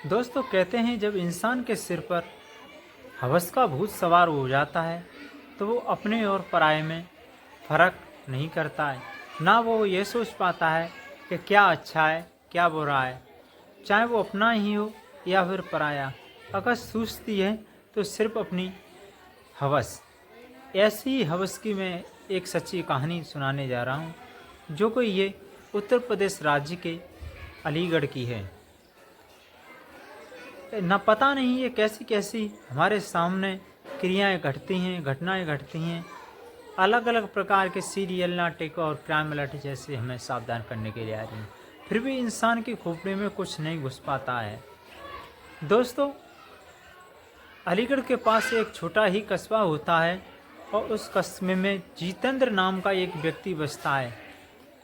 दोस्तों कहते हैं जब इंसान के सिर पर हवस का भूत सवार हो जाता है तो वो अपने और पराये में फर्क नहीं करता है। ना वो ये सोच पाता है कि क्या अच्छा है क्या बुरा है, चाहे वो अपना ही हो या फिर पराया। अगर सूझती है तो सिर्फ अपनी हवस। ऐसी ही हवस की मैं एक सच्ची कहानी सुनाने जा रहा हूँ जो कि ये उत्तर प्रदेश राज्य के अलीगढ़ की है। न पता नहीं ये कैसी कैसी हमारे सामने क्रियाएं घटती हैं, घटनाएं घटती हैं। अलग अलग प्रकार के सीरियल नाटक और क्राइम अलर्ट जैसे हमें सावधान करने के लिए आ रही हैं, फिर भी इंसान की खोपड़ी में कुछ नहीं घुस पाता है। दोस्तों, अलीगढ़ के पास एक छोटा ही कस्बा होता है और उस कस्बे में जितेंद्र नाम का एक व्यक्ति बसता है।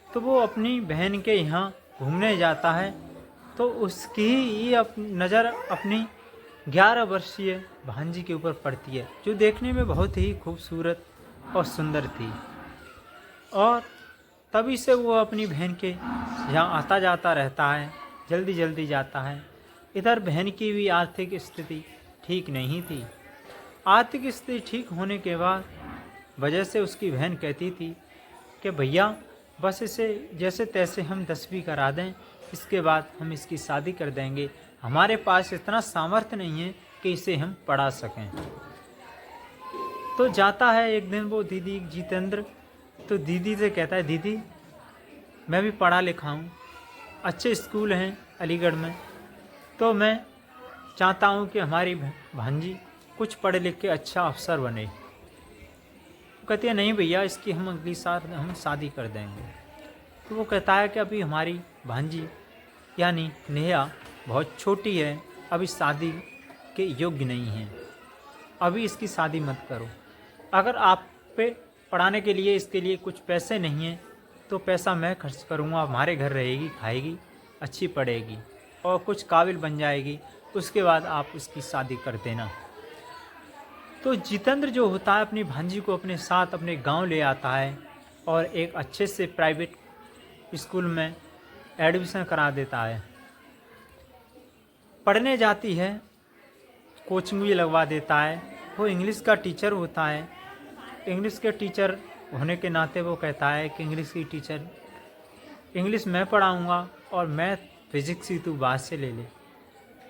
तो वो अपनी बहन के यहाँ घूमने जाता है तो उसकी ही नज़र अपनी 11 वर्षीय भांजी के ऊपर पड़ती है, जो देखने में बहुत ही खूबसूरत और सुंदर थी। और तभी से वो अपनी बहन के यहाँ आता जाता रहता है, जल्दी जल्दी जाता है। इधर बहन की भी आर्थिक स्थिति ठीक नहीं थी। आर्थिक स्थिति ठीक होने के बाद वजह से उसकी बहन कहती थी कि भैया बस इसे जैसे तैसे हम 10वीं करा दें, इसके बाद हम इसकी शादी कर देंगे। हमारे पास इतना सामर्थ्य नहीं है कि इसे हम पढ़ा सकें। तो जाता है एक दिन वो दीदी जितेंद्र, तो दीदी से कहता है दीदी मैं भी पढ़ा लिखा हूँ, अच्छे स्कूल हैं अलीगढ़ में, तो मैं चाहता हूँ कि हमारी भांजी कुछ पढ़ लिख के अच्छा अफसर बने। कहती है नहीं भैया इसकी हम अगली साल हम शादी कर देंगे। तो वो कहता है कि अभी हमारी भांजी यानी नेहा बहुत छोटी है, अभी शादी के योग्य नहीं है, अभी इसकी शादी मत करो। अगर आप पे पढ़ाने के लिए इसके लिए कुछ पैसे नहीं हैं तो पैसा मैं खर्च करूँगा, हमारे घर रहेगी, खाएगी, अच्छी पढ़ेगी और कुछ काबिल बन जाएगी, उसके बाद आप उसकी शादी कर देना। तो जितेंद्र जो होता है अपनी भांजी को अपने साथ अपने गांव ले आता है और एक अच्छे से प्राइवेट स्कूल में एडमिशन करा देता है। पढ़ने जाती है, कोचिंग भी लगवा देता है। वो इंग्लिश का टीचर होता है। इंग्लिश के टीचर होने के नाते वो कहता है कि इंग्लिश की टीचर इंग्लिश मैं पढ़ाऊँगा और मैथ फिजिक्स ही तू बाद से ले ले।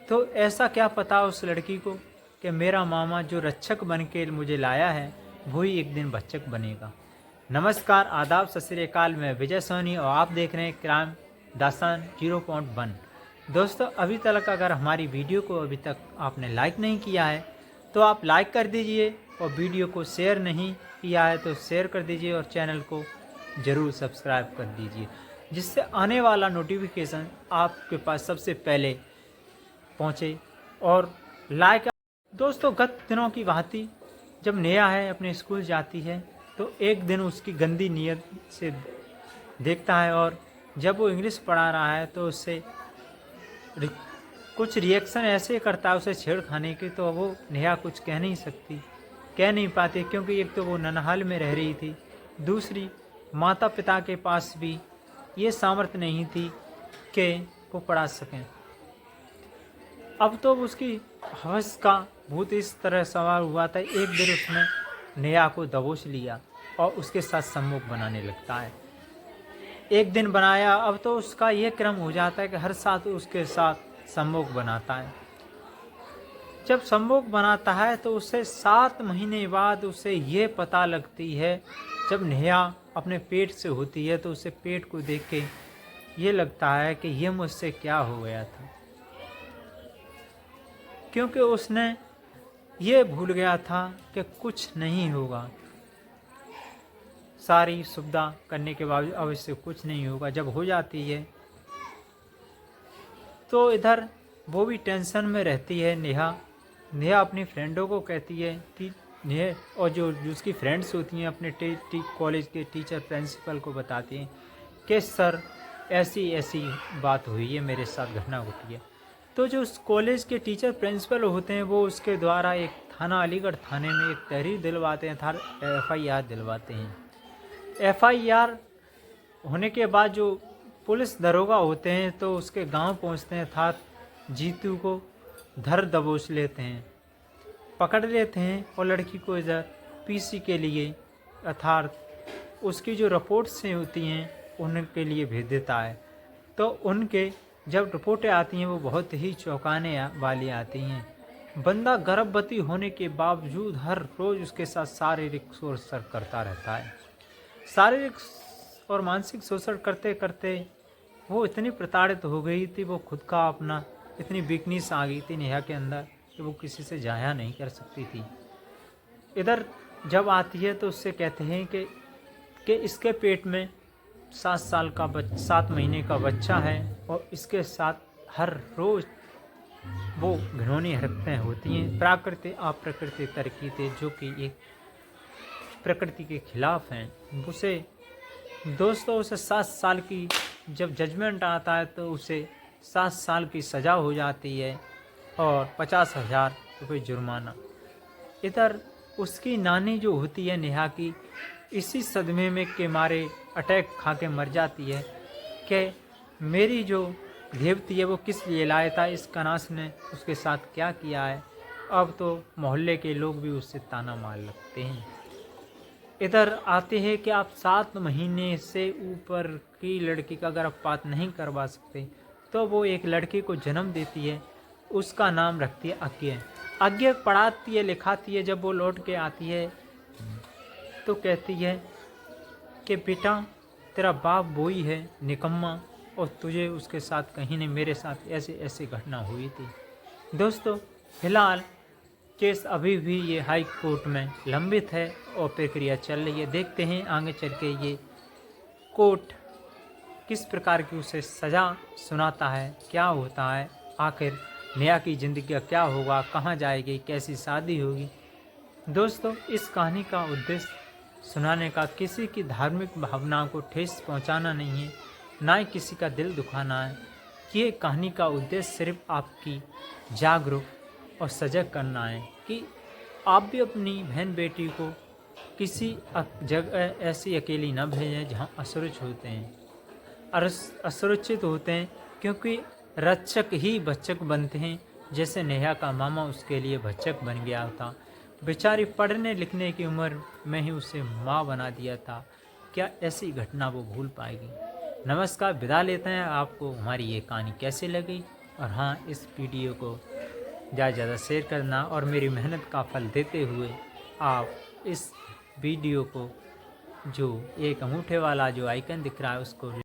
तो ऐसा क्या पता उस लड़की को कि मेरा मामा जो रक्षक बन के मुझे लाया है वही एक दिन बच्चक बनेगा। नमस्कार, आदाब, सत श्री अकाल, मैं विजय सोनी और आप देख रहे हैं क्राइम दास्तान 0.1। दोस्तों, अभी तक अगर हमारी वीडियो को अभी तक आपने लाइक नहीं किया है तो आप लाइक कर दीजिए और वीडियो को शेयर नहीं किया है तो शेयर कर दीजिए और चैनल को ज़रूर सब्सक्राइब कर दीजिए, जिससे आने वाला नोटिफिकेशन आपके पास सबसे पहले पहुँचे और लाइक। दोस्तों, गत दिनों की भांति जब नेहा है अपने स्कूल जाती है तो एक दिन उसकी गंदी नीयत से देखता है और जब वो इंग्लिश पढ़ा रहा है तो उससे कुछ रिएक्शन ऐसे करता है उसे छेड़खानी की, तो वो नेहा कुछ कह नहीं पाती, क्योंकि एक तो वो ननिहाल में रह रही थी, दूसरी माता पिता के पास भी ये सामर्थ्य नहीं थी कि वो पढ़ा सकें। अब तो उसकी हवस का भूत इस तरह सवार हुआ था, एक दिन उसने नेहा को दबोच लिया और उसके साथ सम्मुख बनाने लगता है। एक दिन बनाया, अब तो उसका ये क्रम हो जाता है कि हर साथ उसके साथ सम्मुख बनाता है। जब सम्मुख बनाता है तो उसे 7 महीने बाद उसे ये पता लगती है, जब नेहा अपने पेट से होती है तो उसे पेट को देख के ये लगता है कि ये मुझसे क्या हो गया था, क्योंकि उसने ये भूल गया था कि कुछ नहीं होगा, सारी सुविधा करने के बावजूद अवश्य कुछ नहीं होगा। जब हो जाती है तो इधर वो भी टेंशन में रहती है। नेहा अपनी फ्रेंडों को कहती है कि नेहा और जो उसकी फ्रेंड्स होती हैं अपने कॉलेज के टीचर प्रिंसिपल को बताती हैं कि सर ऐसी ऐसी बात हुई है, मेरे साथ घटना घटी है। तो जो उस कॉलेज के टीचर प्रिंसिपल होते हैं वो उसके द्वारा एक थाना अलीगढ़ थाने में एक तहरीर दिलवाते हैं, FIR दिलवाते हैं। FIR होने के बाद जो पुलिस दरोगा होते हैं तो उसके गांव पहुंचते हैं, जीतू को धर दबोच लेते हैं, पकड़ लेते हैं और लड़की को इधर पीसी के लिए अर्थात उसकी जो रिपोर्ट्स होती हैं उनके लिए भेज देता है। तो उनके जब रिपोर्टें आती हैं वो बहुत ही चौंकाने वाली आती हैं। बंदा गर्भवती होने के बावजूद हर रोज़ उसके साथ शारीरिक शोषण करता रहता है। शारीरिक और मानसिक शोषण करते करते वो इतनी प्रताड़ित हो गई थी, वो खुद का अपना इतनी वीकनेस आ गई थी नेहा के अंदर कि वो किसी से जाया नहीं कर सकती थी। इधर जब आती है तो उससे कहते हैं कि इसके पेट में 7 महीने का बच्चा है और इसके साथ हर रोज़ वो घिनौनी हरकतें होती हैं, प्राकृतिक अप्राकृतिक तरीके जो कि एक प्रकृति के खिलाफ हैं। उसे दोस्तों उसे 7 साल की जब जजमेंट आता है तो उसे 7 साल की सज़ा हो जाती है और 50,000 रुपये जुर्माना। इधर उसकी नानी जो होती है नेहा की, इसी सदमे में के मारे अटैक खा के मर जाती है कि मेरी जो देवती है वो किस लिए लाया था, इस कनास ने उसके साथ क्या किया है। अब तो मोहल्ले के लोग भी उससे ताना मार लगते हैं। इधर आते हैं कि आप 7 महीने से ऊपर की लड़की का गर्भपात नहीं करवा सकते, तो वो एक लड़की को जन्म देती है, उसका नाम रखती है आज्ञा। आज्ञा पढ़ाती है, लिखाती है। जब वो लौट के आती है तो कहती है कि बेटा तेरा बाप वही है निकम्मा, और तुझे उसके साथ कहीं नहीं, मेरे साथ ऐसे ऐसे घटना हुई थी। दोस्तों फिलहाल केस अभी भी ये हाई कोर्ट में लंबित है और प्रक्रिया चल रही है। देखते हैं आगे चल के ये कोर्ट किस प्रकार की उसे सज़ा सुनाता है, क्या होता है, आखिर नेहा की ज़िंदगी का क्या होगा, कहाँ जाएगी, कैसी शादी होगी। दोस्तों इस कहानी का उद्देश्य सुनाने का किसी की धार्मिक भावनाओं को ठेस पहुंचाना नहीं है, ना ही किसी का दिल दुखाना है। ये कहानी का उद्देश्य सिर्फ आपकी जागरूक और सजग करना है कि आप भी अपनी बहन बेटी को किसी जगह ऐसी अकेली न भेजें जहां असुरक्षित होते हैं, असुरक्षित होते हैं, क्योंकि रक्षक ही भक्षक बनते हैं। जैसे नेहा का मामा उसके लिए भक्षक बन गया था, बेचारी पढ़ने लिखने की उम्र में ही उसे माँ बना दिया था। क्या ऐसी घटना वो भूल पाएगी। नमस्कार, विदा लेते हैं। आपको हमारी ये कहानी कैसी लगी, और हाँ इस वीडियो को ज़्यादा से ज़्यादा शेयर करना और मेरी मेहनत का फल देते हुए आप इस वीडियो को जो एक अंगूठे वाला जो आइकन दिख रहा है उसको